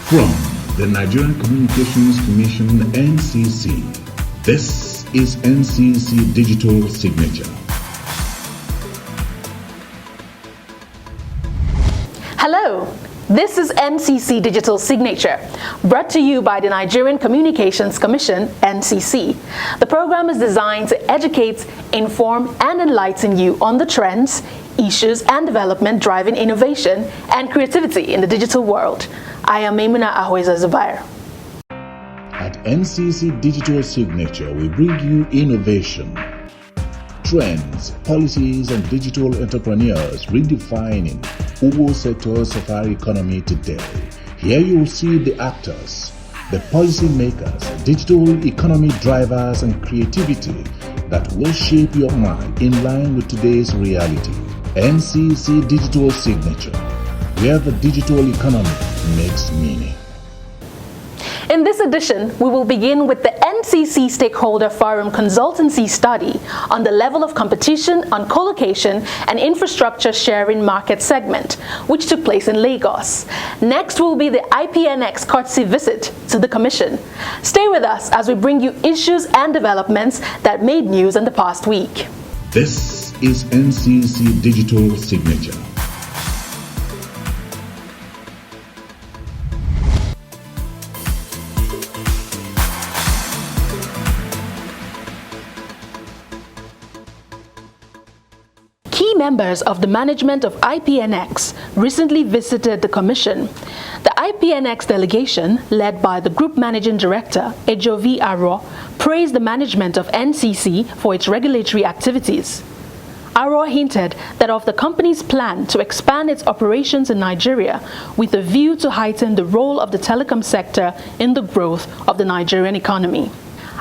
From the Nigerian Communications Commission, NCC, this is NCC Digital Signature. Hello, this is NCC Digital Signature, brought to you by the Nigerian Communications Commission, NCC. The program is designed to educate, inform, and enlighten you on the trends, issues, and development driving innovation and creativity in the digital world. I am Maimuna Ahweza Zubair. At NCC Digital Signature, we bring you innovation, trends, policies, and digital entrepreneurs redefining Ugo sectors of our economy today. Here you will see the actors, the policy makers, digital economy drivers, and creativity that will shape your mind in line with today's reality. NCC Digital Signature, where the digital economy makes meaning. In this edition, we will begin with the NCC Stakeholder Forum Consultancy Study on the level of competition on co-location and infrastructure sharing market segment, which took place in Lagos. Next will be the IPNX courtesy visit to the Commission. Stay with us as we bring you issues and developments that made news in the past week. This is NCC Digital Signature. Key members of the management of IPNX recently visited the Commission. The IPNX delegation, led by the Group Managing Director, Ejovi Aro, praised the management of NCC for its regulatory activities. Aro hinted that of the company's plan to expand its operations in Nigeria with a view to heighten the role of the telecom sector in the growth of the Nigerian economy.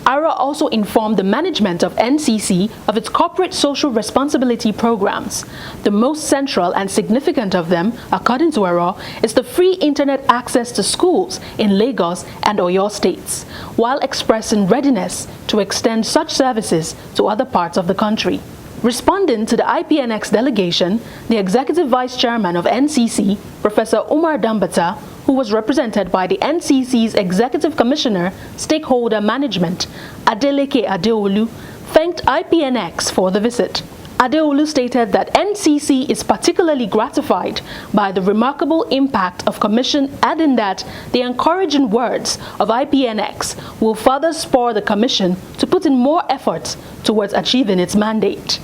Aro also informed the management of NCC of its corporate social responsibility programs. The most central and significant of them, according to Aro, is the free internet access to schools in Lagos and Oyo states, while expressing readiness to extend such services to other parts of the country. Responding to the IPNX delegation, the Executive Vice Chairman of NCC, Professor Umar Dambata, who was represented by the NCC's Executive Commissioner, Stakeholder Management, Adeleke Adeolu, thanked IPNX for the visit. Adeolu stated that NCC is particularly gratified by the remarkable impact of Commission, adding that the encouraging words of IPNX will further spur the Commission to put in more efforts towards achieving its mandate.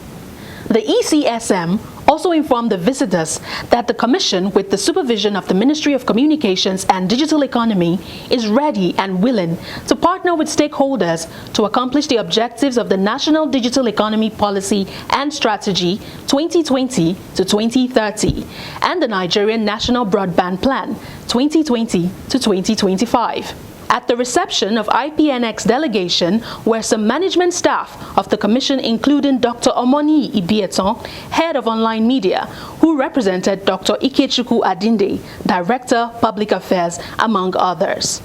The ECSM also informed the visitors that the Commission, with the supervision of the Ministry of Communications and Digital Economy, is ready and willing to partner with stakeholders to accomplish the objectives of the National Digital Economy Policy and Strategy 2020 to 2030 and the Nigerian National Broadband Plan 2020 to 2025. At the reception of IPNX delegation were some management staff of the Commission, including Dr. Omoni Ibieton, Head of Online Media, who represented Dr. Ikechukwu Adinde, Director, Public Affairs, among others.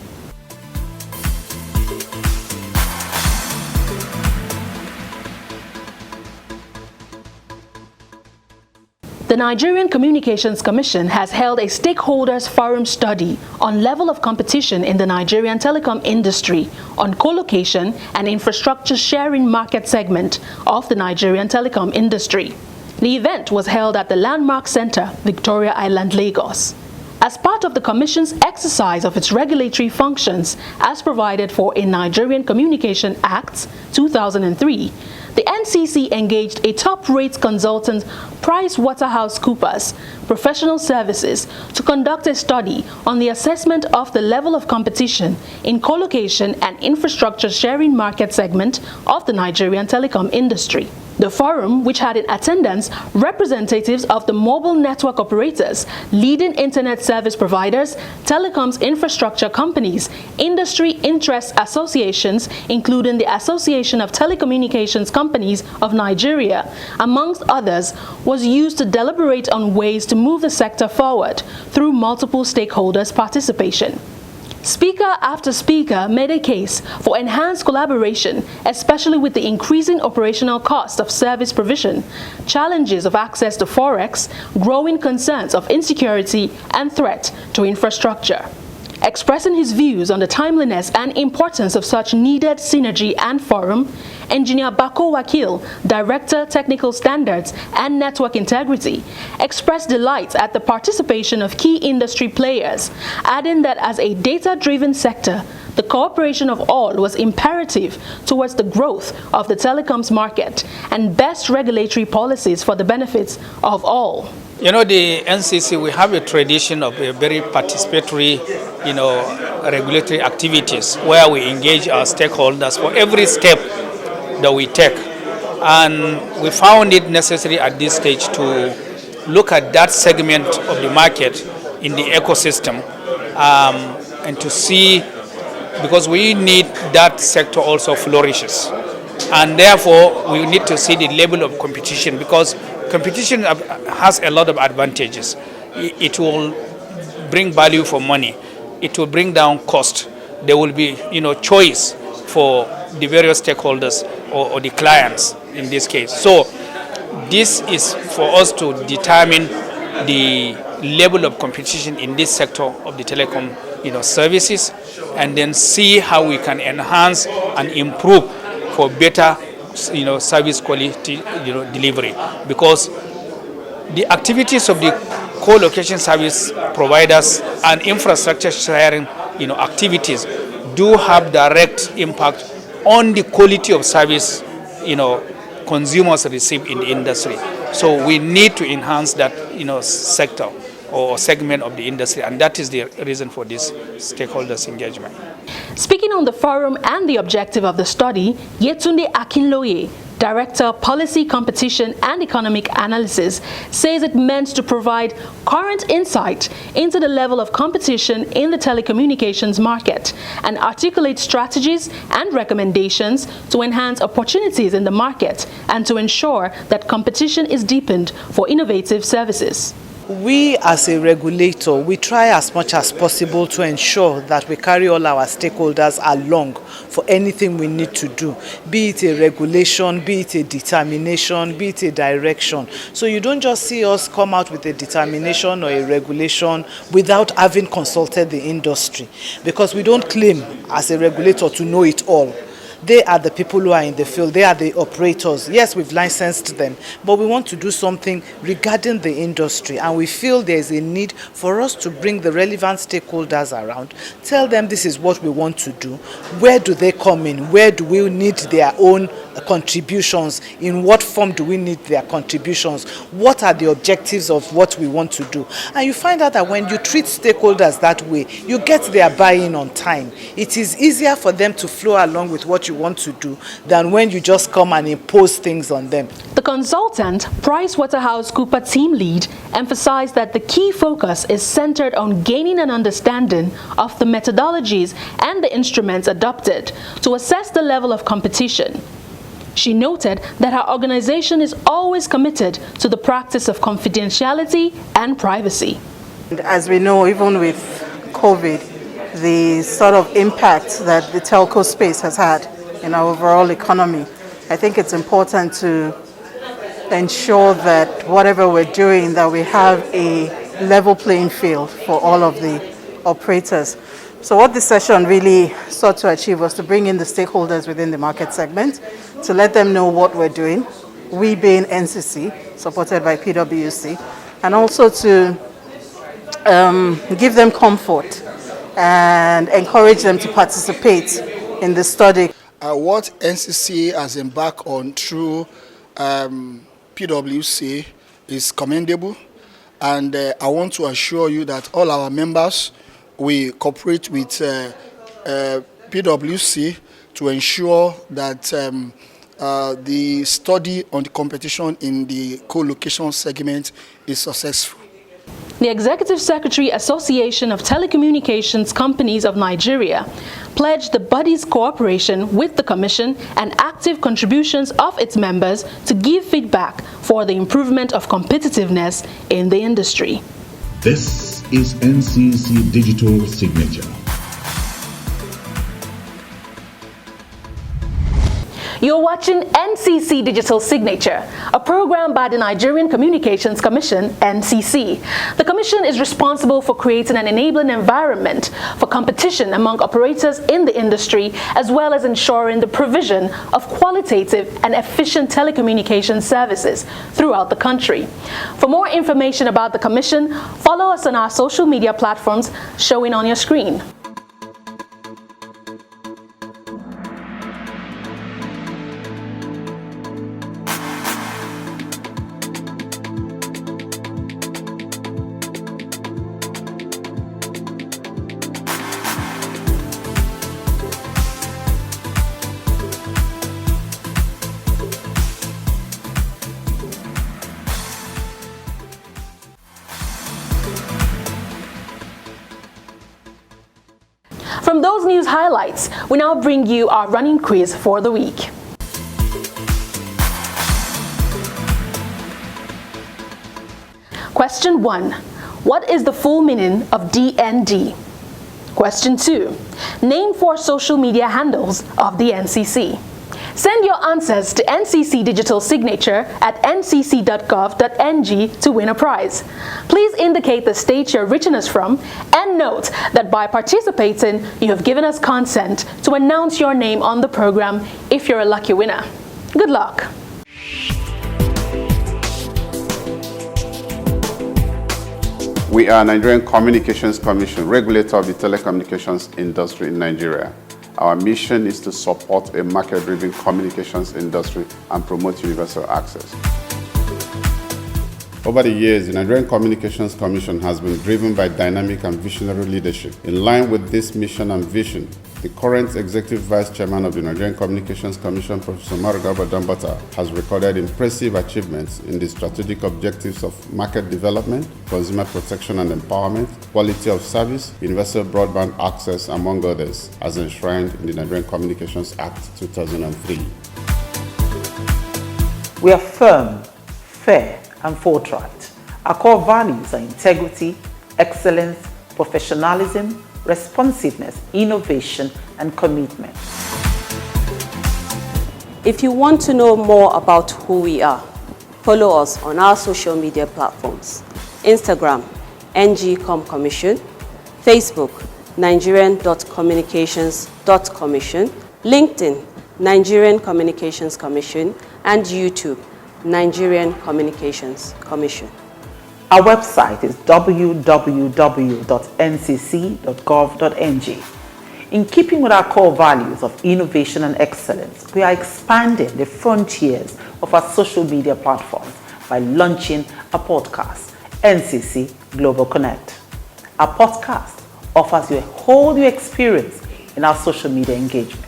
The Nigerian Communications Commission has held a stakeholders forum study on level of competition in the Nigerian telecom industry on co-location and infrastructure sharing market segment of the Nigerian telecom industry. The event was held at the Landmark Center, Victoria Island, Lagos. As part of the Commission's exercise of its regulatory functions as provided for in Nigerian Communication Act 2003, the NCC engaged a top-rate consultant, PricewaterhouseCoopers Professional Services, to conduct a study on the assessment of the level of competition in co-location and infrastructure sharing market segment of the Nigerian telecom industry. The forum, which had in attendance representatives of the mobile network operators, leading internet service providers, telecoms infrastructure companies, industry interest associations, including the Association of Telecommunications Companies of Nigeria, amongst others, was used to deliberate on ways to move the sector forward through multiple stakeholders' participation. Speaker after speaker made a case for enhanced collaboration, especially with the increasing operational cost of service provision, challenges of access to forex, growing concerns of insecurity and threat to infrastructure. Expressing his views on the timeliness and importance of such needed synergy and forum, Engineer Bako Wakil, Director Technical Standards and Network Integrity, expressed delight at the participation of key industry players, adding that as a data-driven sector, the cooperation of all was imperative towards the growth of the telecoms market and best regulatory policies for the benefits of all. You know, the NCC, we have a tradition of a very participatory, regulatory activities where we engage our stakeholders for every step that we take. And we found it necessary at this stage to look at that segment of the market in the ecosystem and to see, because we need that sector also flourishes. And therefore, we need to see the level of competition, because competition has a lot of advantages. It will bring value for money. It will bring down cost. There will be, choice for the various stakeholders or the clients in this case. So this is for us to determine the level of competition in this sector of the telecom, services, and then see how we can enhance and improve for better, service quality, delivery. Because the activities of the co-location service providers and infrastructure sharing, activities do have direct impact on the quality of service, consumers receive in the industry. So we need to enhance that, sector or segment of the industry, and that is the reason for this stakeholders engagement. Speaking on the forum and the objective of the study, Yetunde Akinloye, Director, Policy, Competition and Economic Analysis, says it meant to provide current insight into the level of competition in the telecommunications market and articulate strategies and recommendations to enhance opportunities in the market and to ensure that competition is deepened for innovative services. We as a regulator, we try as much as possible to ensure that we carry all our stakeholders along for anything we need to do, be it a regulation, be it a determination, be it a direction. So you don't just see us come out with a determination or a regulation without having consulted the industry, because we don't claim as a regulator to know it all. They are the people who are in the field. They are the operators. Yes, we've licensed them, but we want to do something regarding the industry, and we feel there is a need for us to bring the relevant stakeholders around, tell them this is what we want to do, where do they come in, where do we need their own contributions, in what form do we need their contributions, what are the objectives of what we want to do. And you find out that when you treat stakeholders that way, you get their buy-in on time. It is easier for them to flow along with what you want to do than when you just come and impose things on them. The consultant, PricewaterhouseCoopers team lead, emphasized that the key focus is centered on gaining an understanding of the methodologies and the instruments adopted to assess the level of competition. She noted that her organization is always committed to the practice of confidentiality and privacy. As we know, even with COVID, the sort of impact that the telco space has had in our overall economy, I think it's important to ensure that whatever we're doing, that we have a level playing field for all of the operators. So what this session really sought to achieve was to bring in the stakeholders within the market segment, to let them know what we're doing, we being NCC, supported by PwC, and also to give them comfort and encourage them to participate in the study. What NCC has embarked on through PwC is commendable, and I want to assure you that all our members, we cooperate with PwC to ensure that the study on the competition in the co-location segment is successful. The Executive Secretary Association of Telecommunications Companies of Nigeria pledged the body's cooperation with the Commission and active contributions of its members to give feedback for the improvement of competitiveness in the industry. This is NCC Digital Signature. You're watching NCC Digital Signature, a program by the Nigerian Communications Commission, NCC. The Commission is responsible for creating an enabling environment for competition among operators in the industry, as well as ensuring the provision of qualitative and efficient telecommunications services throughout the country. For more information about the Commission, follow us on our social media platforms showing on your screen. From those news highlights, we now bring you our running quiz for the week. Question 1. What is the full meaning of DND? Question 2. Name 4 social media handles of the NCC. Send your answers to NCC Digital Signature at ncc.gov.ng to win a prize. Please indicate the state you're reaching us from, and note that by participating, you have given us consent to announce your name on the program if you're a lucky winner. Good luck. We are Nigerian Communications Commission, regulator of the telecommunications industry in Nigeria. Our mission is to support a market-driven communications industry and promote universal access. Over the years, the Nigerian Communications Commission has been driven by dynamic and visionary leadership. In line with this mission and vision, the current Executive Vice Chairman of the Nigerian Communications Commission, Professor Marugaba Dambata, has recorded impressive achievements in the strategic objectives of market development, consumer protection and empowerment, quality of service, universal broadband access, among others, as enshrined in the Nigerian Communications Act 2003. We are firm, fair, and forthright. Our core values are integrity, excellence, professionalism, responsiveness, innovation, and commitment. If you want to know more about who we are, follow us on our social media platforms: Instagram, NGComCommission, Facebook, Nigerian.communications.commission, LinkedIn, Nigerian Communications Commission, and YouTube, Nigerian Communications Commission. Our website is www.ncc.gov.ng. In keeping with our core values of innovation and excellence, we are expanding the frontiers of our social media platforms by launching a podcast, NCC Global Connect. Our podcast offers you a whole new experience in our social media engagements.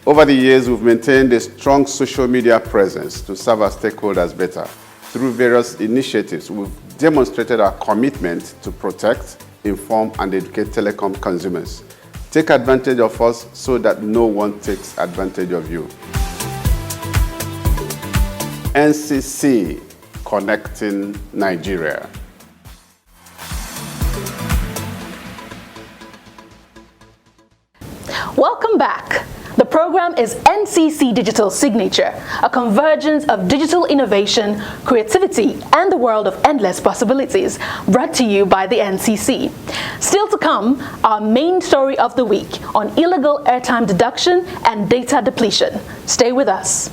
Over the years, we've maintained a strong social media presence to serve our stakeholders better. Through various initiatives, we've demonstrated our commitment to protect, inform, and educate telecom consumers. Take advantage of us so that no one takes advantage of you. NCC, connecting Nigeria. Welcome back. The program is NCC Digital Signature, a convergence of digital innovation, creativity, and the world of endless possibilities, brought to you by the NCC. Still to come, our main story of the week on illegal airtime deduction and data depletion. Stay with us.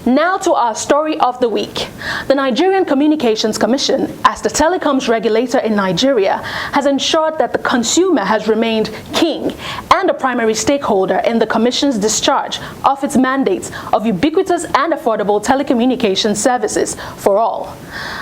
Now to our story of the week. The Nigerian Communications Commission, as the telecoms regulator in Nigeria, has ensured that the consumer has remained king and a primary stakeholder in the Commission's discharge of its mandates of ubiquitous and affordable telecommunications services for all.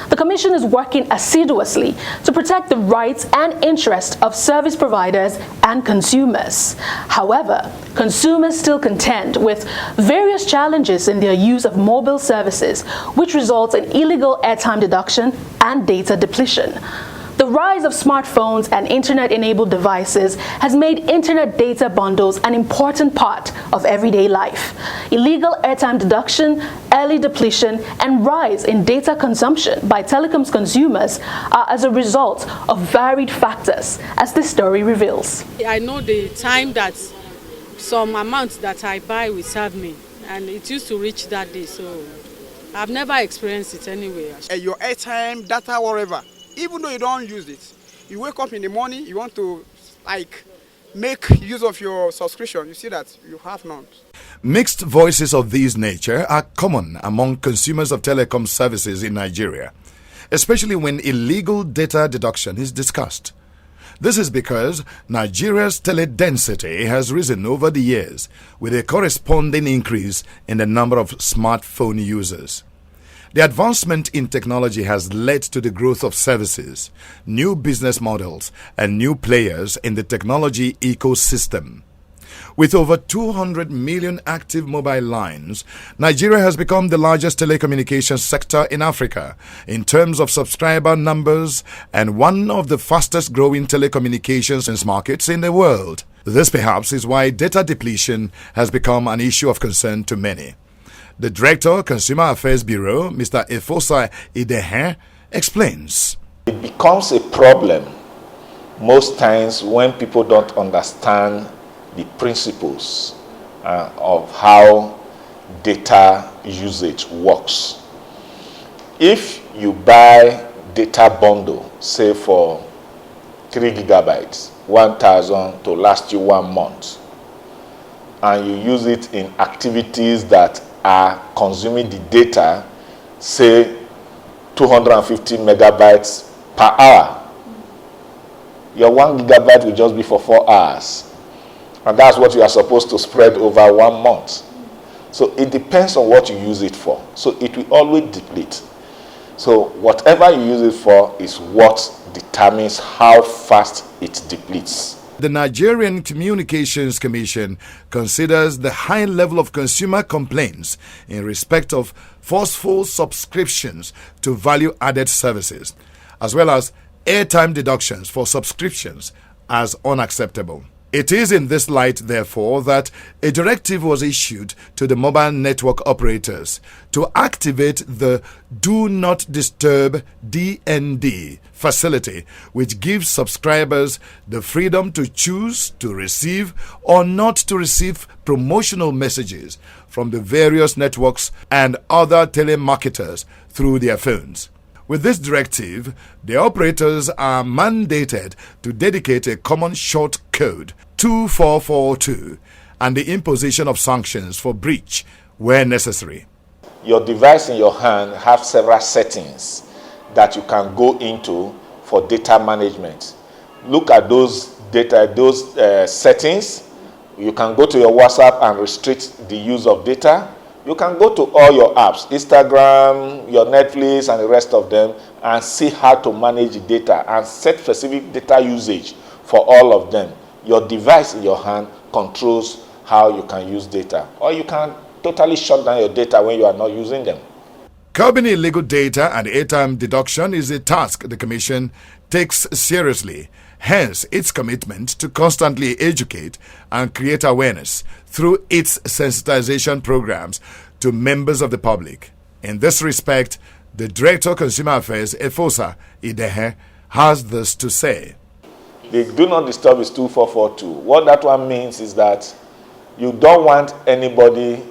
The Commission is working assiduously to protect the rights and interests of service providers and consumers. However, consumers still contend with various challenges in their use of mobile services, which results in illegal airtime deduction and data depletion. The rise of smartphones and internet-enabled devices has made internet data bundles an important part of everyday life. Illegal airtime deduction, early depletion, and rise in data consumption by telecoms consumers are as a result of varied factors, as this story reveals. I know the time that some amount that I buy will serve me, and it used to reach that day, so I've never experienced it anyway. Your airtime, data, whatever, even though you don't use it, you wake up in the morning, you want to make use of your subscription, you see that you have none. Mixed voices of this nature are common among consumers of telecom services in Nigeria, especially when illegal data deduction is discussed. This is because Nigeria's tele-density has risen over the years, with a corresponding increase in the number of smartphone users. The advancement in technology has led to the growth of services, new business models, and new players in the technology ecosystem. With over 200 million active mobile lines, Nigeria has become the largest telecommunications sector in Africa in terms of subscriber numbers and one of the fastest growing telecommunications markets in the world. This perhaps is why data depletion has become an issue of concern to many. The Director, Consumer Affairs Bureau, Mr. Efosa Idehe, explains. It becomes a problem most times when people don't understand the principles of how data usage works. If you buy data bundle, say for 3 gigabytes, 1,000 to last you 1 month, and you use it in activities that are consuming the data, say 250 megabytes per hour, your 1 gigabyte will just be for 4 hours. And that's what you are supposed to spread over 1 month. So it depends on what you use it for. So it will always deplete. So whatever you use it for is what determines how fast it depletes. The Nigerian Communications Commission considers the high level of consumer complaints in respect of forceful subscriptions to value-added services, as well as airtime deductions for subscriptions, as unacceptable. It is in this light, therefore, that a directive was issued to the mobile network operators to activate the Do Not Disturb DND facility, which gives subscribers the freedom to choose to receive or not to receive promotional messages from the various networks and other telemarketers through their phones. With this directive, the operators are mandated to dedicate a common short code 2442 and the imposition of sanctions for breach where necessary. Your device in your hand have several settings that you can go into for data management. Look at those settings. You can go to your WhatsApp and restrict the use of data. You can go to all your apps, Instagram, your Netflix, and the rest of them, and see how to manage the data and set specific data usage for all of them. Your device in your hand controls how you can use data, or you can totally shut down your data when you are not using them. Curbing illegal data and airtime deduction is a task the Commission takes seriously. Hence, its commitment to constantly educate and create awareness through its sensitization programs to members of the public. In this respect, the Director of Consumer Affairs, Efosa Idehe, has this to say. The Do Not Disturb is 2442. What that one means is that you don't want anybody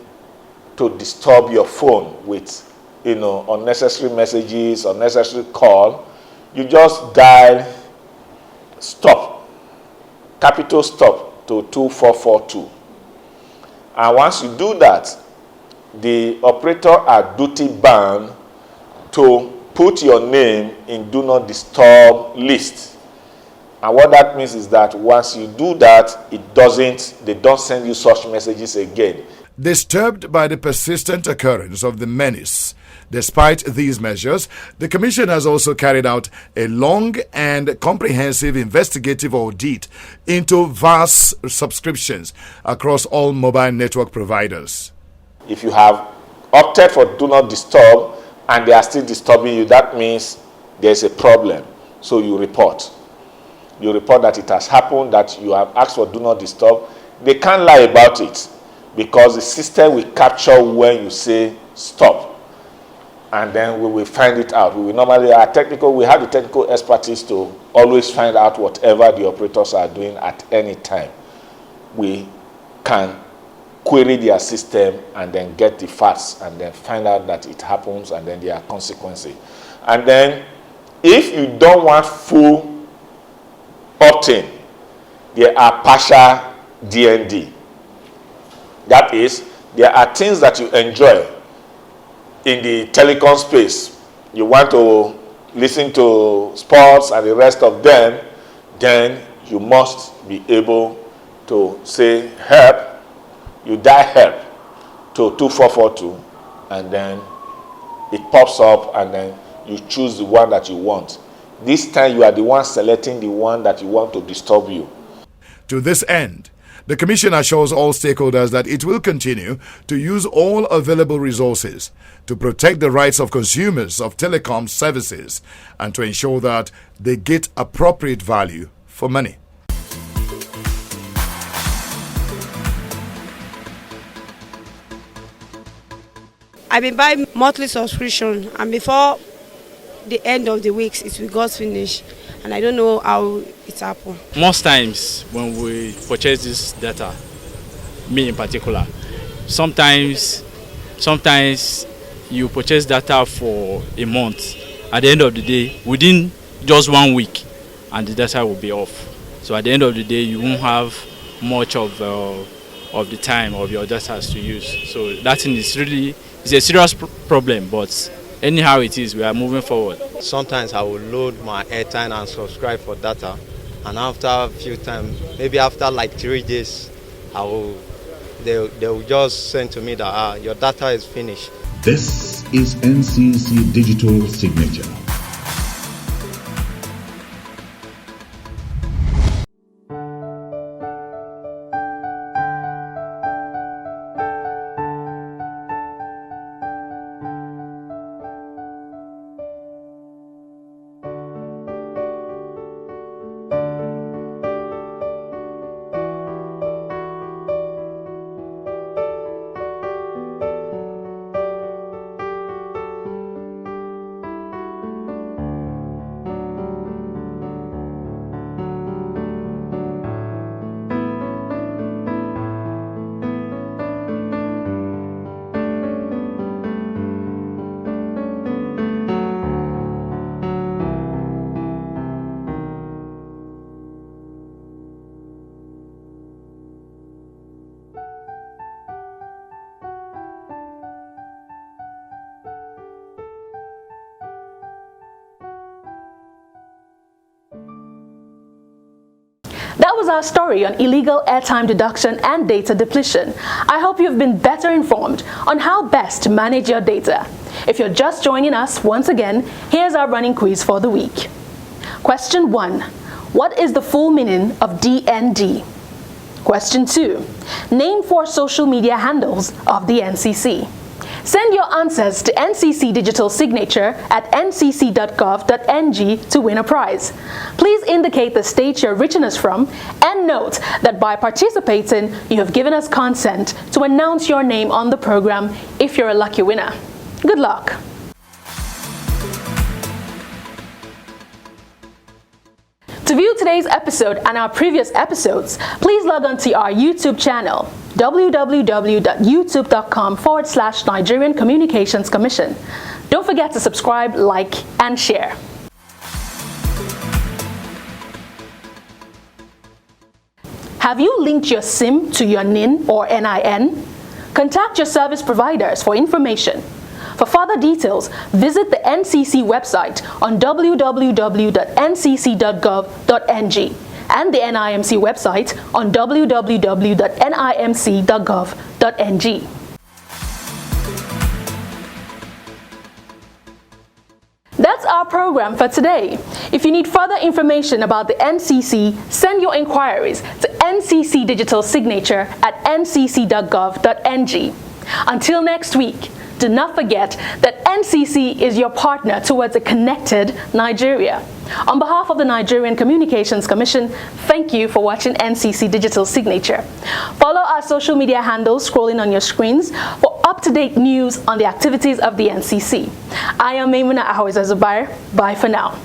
to disturb your phone with, unnecessary messages, unnecessary call. You just dial stop, capital stop to 2442. And once you do that, the operator are duty bound to put your name in do not disturb list. And what that means is that once you do that, they don't send you such messages again. Disturbed by the persistent occurrence of the menace, despite these measures, the Commission has also carried out a long and comprehensive investigative audit into vast subscriptions across all mobile network providers. If you have opted for do not disturb and they are still disturbing you, that means there's a problem. So you report. You report that it has happened, that you have asked for do not disturb. They can't lie about it because the system will capture when you say stop. And then we will find it out. We have the technical expertise to always find out whatever the operators are doing at any time. We can query their system and then get the facts and then find out that it happens and then there are consequences. And then if you don't want full opt-in, there are partial DND. That is, there are things that you enjoy in the telecom space. You want to listen to sports and the rest of them, then you must be able to say help. You dial help to 2442 and then it pops up and then you choose the one that you want. This time you are the one selecting the one that you want to disturb you. To this end, the Commission assures all stakeholders that it will continue to use all available resources to protect the rights of consumers of telecom services and to ensure that they get appropriate value for money. I've been buying monthly subscription, and before the end of the weeks it will got finished, and I don't know how it happened. Most times when we purchase this data, me in particular, sometimes you purchase data for a month. At the end of the day, within just 1 week, and the data will be off. So at the end of the day, you won't have much of the time of your data to use. So that thing is really a serious problem, but anyhow it is, we are moving forward. Sometimes I will load my airtime and subscribe for data, and after a few times, maybe after like 3 days, they will just send to me that your data is finished. This is NCC Digital Signature. That was our story on illegal airtime deduction and data depletion. I hope you've been better informed on how best to manage your data. If you're just joining us, once again, here's our running quiz for the week. Question 1. What is the full meaning of DND? Question 2. Name 4 social media handles of the NCC. Send your answers to NCC Digital Signature at ncc.gov.ng to win a prize. Please indicate the state you're reaching us from and note that by participating, you have given us consent to announce your name on the program if you're a lucky winner. Good luck. To view today's episode and our previous episodes, please log on to our YouTube channel, www.youtube.com/Nigerian Communications Commission. Don't forget to subscribe, like, and share. Have you linked your SIM to your NIN or NIN? Contact your service providers for information. For further details, visit the NCC website on www.ncc.gov.ng and the NIMC website on www.nimc.gov.ng. That's our program for today. If you need further information about the NCC, send your inquiries to NCC Digital Signature at ncc.gov.ng. Until next week, do not forget that NCC is your partner towards a connected Nigeria. On behalf of the Nigerian Communications Commission, thank you for watching NCC Digital Signature. Follow our social media handles scrolling on your screens for up-to-date news on the activities of the NCC. I am Maimuna Ahuiza Zubair. Bye for now.